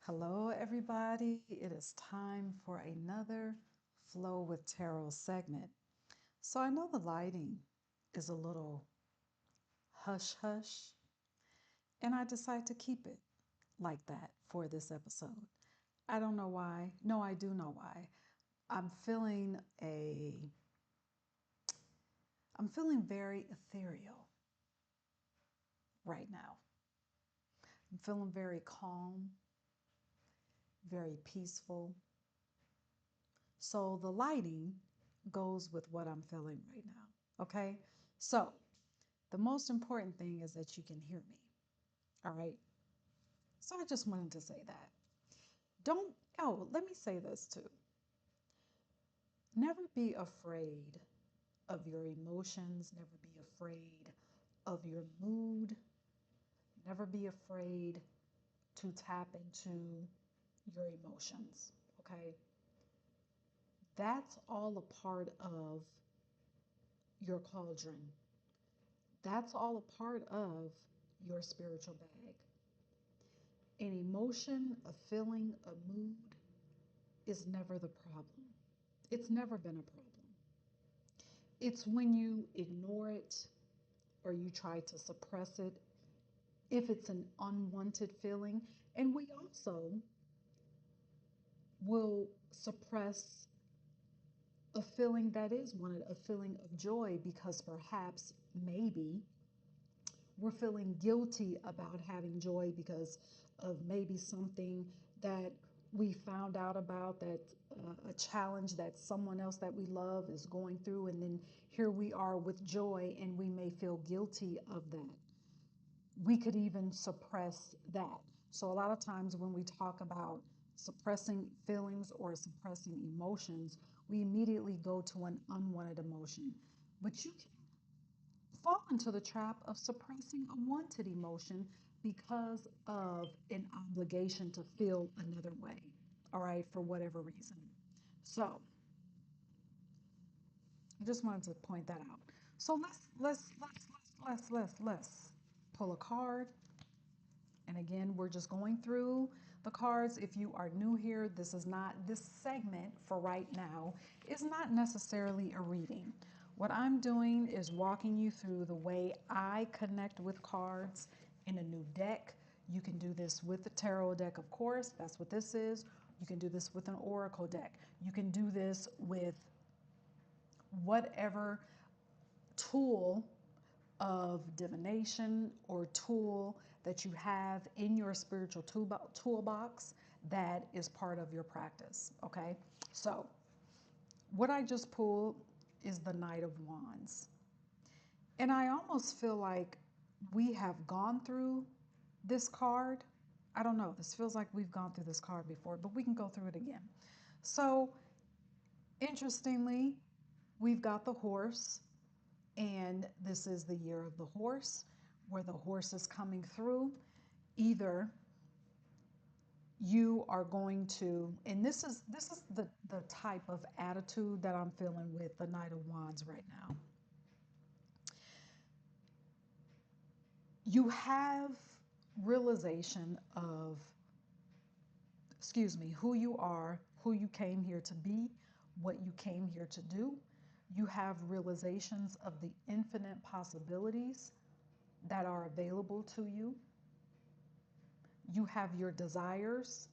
Hello, everybody. It is time for another Flow with Tarot segment. So I know the lighting is a little hush hush, and I decide to keep it like that for this episode. I don't know why. No, I do know why. I'm feeling a I'm feeling very ethereal right now. I'm feeling very calm, very peaceful. So the lighting goes with what I'm feeling right now. Okay? So the most important thing is that you can hear me. All right? So I just wanted to say that. Let me say this too. Never be afraid of your emotions, never be afraid of your mood, never be afraid to tap into your emotions. Okay? That's all a part of your cauldron. That's all a part of your spiritual bag. An emotion, a feeling, a mood is never the problem. It's never been a problem. It's when you ignore it or you try to suppress it, if it's an unwanted feeling. And we also will suppress a feeling that is wanted, a feeling of joy, because perhaps, maybe, we're feeling guilty about having joy because of maybe something that we found out about, that a challenge that someone else that we love is going through, and then here we are with joy and we may feel guilty of that. We could even suppress that. So a lot of times when we talk about suppressing feelings or suppressing emotions, we immediately go to an unwanted emotion. But you can fall into the trap of suppressing a wanted emotion because of an obligation to feel another way, all right, for whatever reason. So I just wanted to point that out. So let's pull a card. And again, we're just going through the cards. If you are new here, this segment for right now is not necessarily a reading. What I'm doing is walking you through the way I connect with cards in a new deck. You can do this with the tarot deck, of course. That's what this is. You can do this with an oracle deck. You can do this with whatever tool of divination or tool that you have in your spiritual toolbox that is part of your practice. Okay, so what I just pulled is the Knight of Wands, and I almost feel like we have gone through this card. I don't know, this feels like we've gone through this card before, but we can go through it again. So interestingly, we've got the horse. And this is the year of the horse, where the horse is coming through. Either you are going to, and this is the type of attitude that I'm feeling with the Knight of Wands right now. You have realization of, who you are, who you came here to be, what you came here to do. You have realizations of the infinite possibilities that are available to you. You have your desires.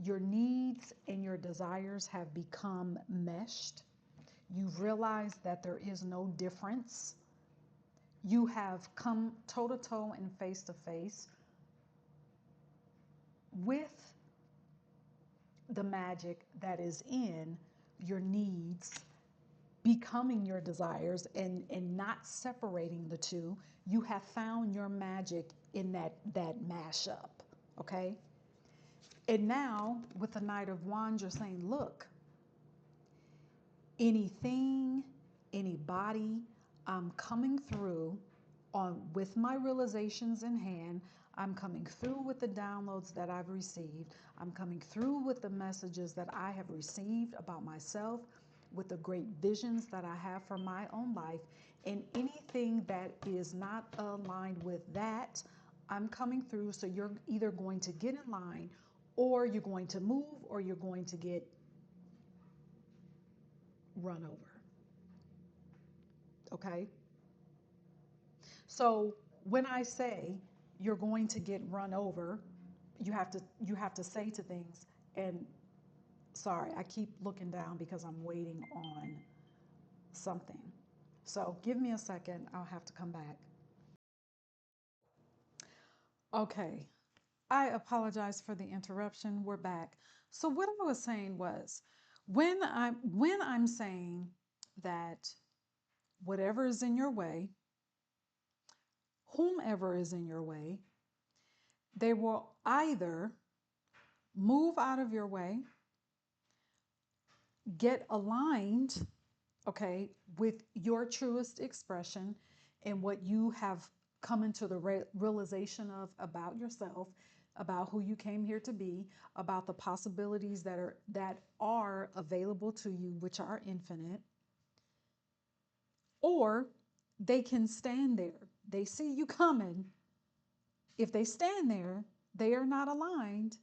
Your needs and your desires have become meshed. You've realized that there is no difference. You have come toe to toe and face to face with the magic that is in your needs becoming your desires, and not separating the two. You have found your magic in that mashup. Okay. And now with the Knight of Wands, you're saying, look, anything, anybody, I'm coming through on with my realizations in hand. I'm coming through with the downloads that I've received. I'm coming through with the messages that I have received about myself, with the great visions that I have for my own life. And anything that is not aligned with that, I'm coming through. So you're either going to get in line, or you're going to move, or you're going to get run over. Okay? So when I say you're going to get run over, you have to say to things, and sorry, I keep looking down because I'm waiting on something. So give me a second, I'll have to come back. Okay, I apologize for the interruption. We're back. So what I was saying was, when I'm saying that whatever is in your way, whomever is in your way, they will either move out of your way, get aligned, okay, with your truest expression and what you have come into the realization of about yourself, about who you came here to be, about the possibilities that are available to you, which are infinite. Or they can stand there. They see you coming. If they stand there, they are not aligned,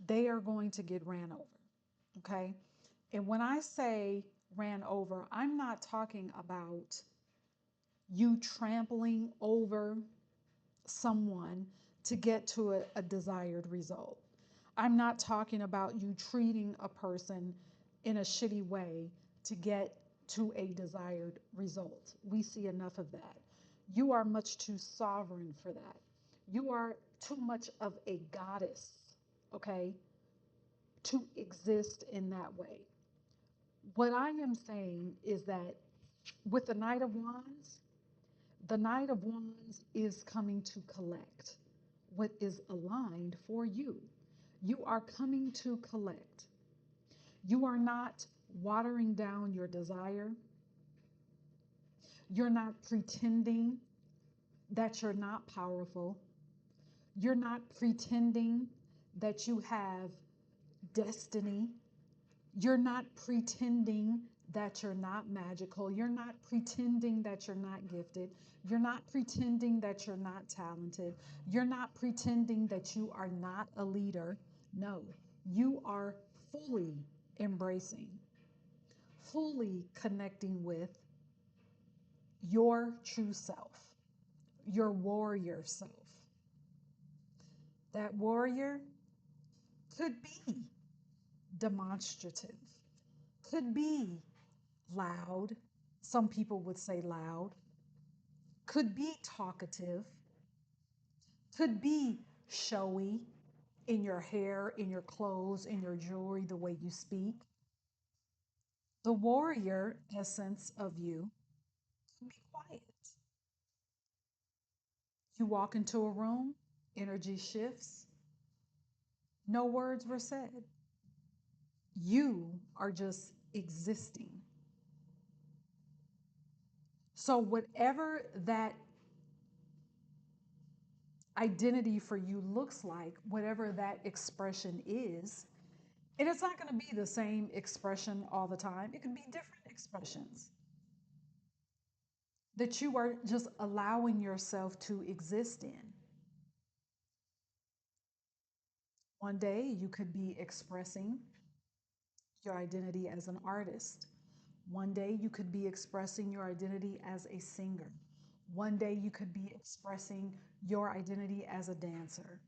they are going to get ran over. Okay? And when I say ran over, I'm not talking about you trampling over someone to get to a desired result. I'm not talking about you treating a person in a shitty way to get to a desired result. We see enough of that. You are much too sovereign for that. You are too much of a goddess, okay, to exist in that way. What I am saying is that with the Knight of Wands is coming to collect what is aligned for you. You are coming to collect. You are not watering down your desire. You're not pretending that you're not powerful. You're not pretending that you have destiny. You're not pretending that you're not magical. You're not pretending that you're not gifted. You're not pretending that you're not talented. You're not pretending that you are not a leader. No, you are fully embracing, fully connecting with your true self, your warrior self. That warrior could be demonstrative, could be loud. Some people would say loud, could be talkative, could be showy in your hair, in your clothes, in your jewelry, the way you speak. The warrior essence of you can be quiet. You walk into a room, energy shifts, no words were said. You are just existing. So, whatever that identity for you looks like, whatever that expression is, and it's not going to be the same expression all the time, it can be different expressions that you are just allowing yourself to exist in. One day you could be expressing your identity as an artist. One day you could be expressing your identity as a singer. One day you could be expressing your identity as a dancer,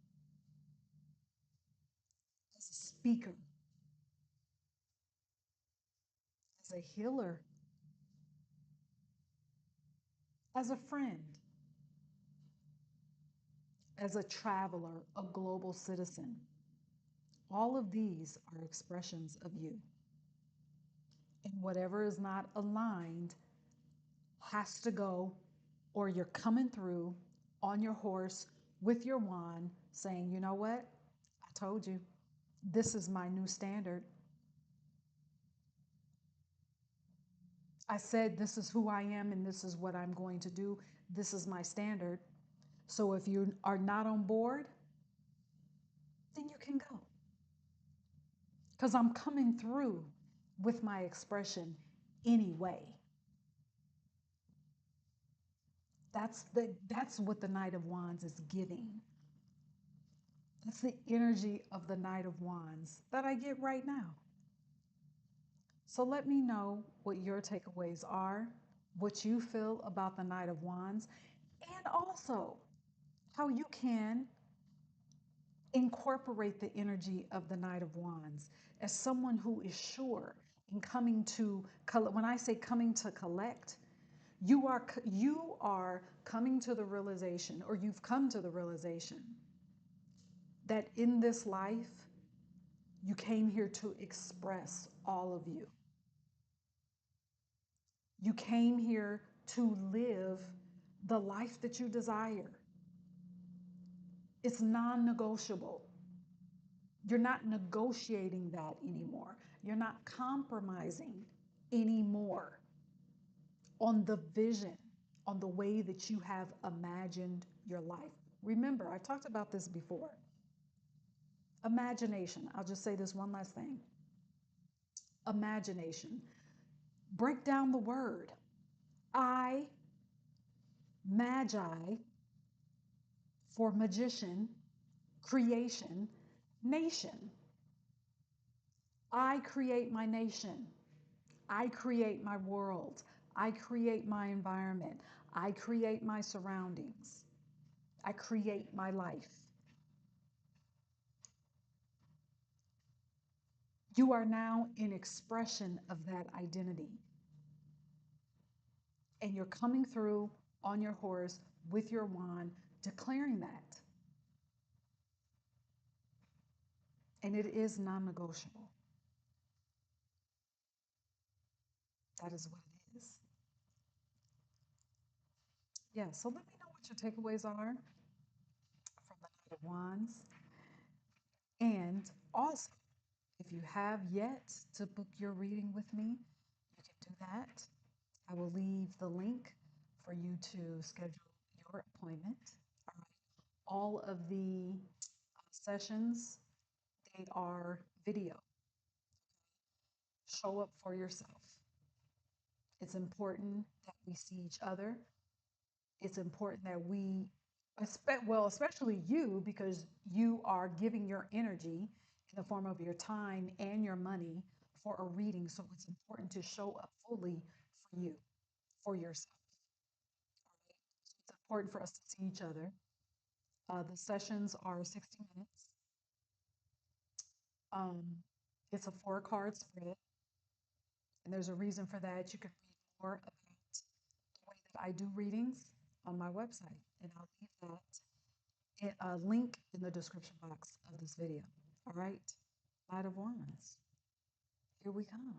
as a speaker, as a healer, as a friend, as a traveler, a global citizen. All of these are expressions of you. And whatever is not aligned has to go, or you're coming through on your horse with your wand saying, you know what? I told you, this is my new standard. I said, this is who I am and this is what I'm going to do. This is my standard. So if you are not on board, then you can go. Because I'm coming through with my expression anyway. That's what the Knight of Wands is giving. That's the energy of the Knight of Wands that I get right now. So let me know what your takeaways are, what you feel about the Knight of Wands, and also how you can incorporate the energy of the Knight of Wands as someone who is sure in coming to, when I say coming to collect, you are coming to the realization, or you've come to the realization, that in this life you came here to express all of you. You came here to live the life that you desire. It's non-negotiable. You're not negotiating that anymore. You're not compromising anymore on the vision, on the way that you have imagined your life. Remember, I talked about this before. Imagination. I'll just say this one last thing. Imagination. Break down the word. I, magi, for magician, creation, nation. I create my nation. I create my world. I create my environment. I create my surroundings. I create my life. You are now an expression of that identity. And you're coming through on your horse with your wand, declaring that. And it is non negotiable. That is what it is. Yeah, so let me know what your takeaways are from the Knight of Wands. And also, if you have yet to book your reading with me, you can do that. I will leave the link for you to schedule your appointment. All right. All of the sessions, they are video. Show up for yourself. It's important that we see each other. It's important that we, well, especially you, because you are giving your energy in the form of your time and your money for a reading. So it's important to show up fully for you, for yourself. All right. So it's important for us to see each other. The sessions are 60 minutes. Um, it's a 4 card spread, and there's a reason for that. You can read more about the way that I do readings on my website, and I'll leave that a link in the description box of this video. All right, Knight of Wands, here we come.